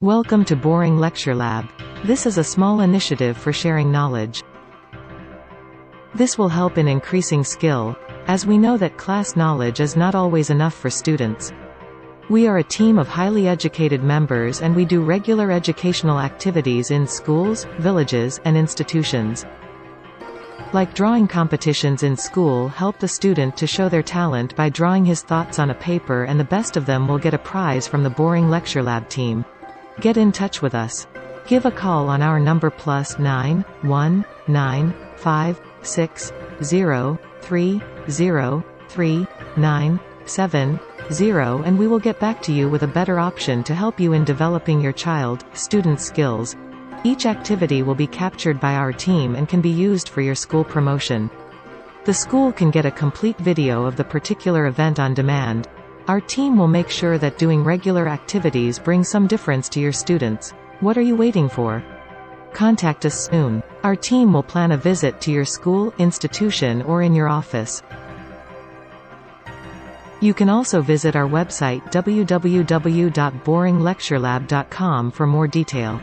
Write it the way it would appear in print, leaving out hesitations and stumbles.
Welcome to Boring Lecture Lab. This is a small initiative for sharing knowledge. This will help in increasing skill, as we know that class knowledge is not always enough for students. We are a team of highly educated members and we do regular educational activities in schools, villages, and institutions. Like drawing competitions in school help the student to show their talent by drawing his thoughts on a paper, and the best of them will get a prize from the Boring Lecture Lab team. Get in touch with us. Give a call on our number +9 1 9 5 6 0 3 0 3 9 7 0 and we will get back to you with a better option to help you in developing your student's skills. Each activity will be captured by our team and can be used for your school promotion. The school can get a complete video of the particular event on demand. Our team will make sure that doing regular activities brings some difference to your students. What are you waiting for? Contact us soon. Our team will plan a visit to your school, institution, or in your office. You can also visit our website www.boringlecturelab.com for more detail.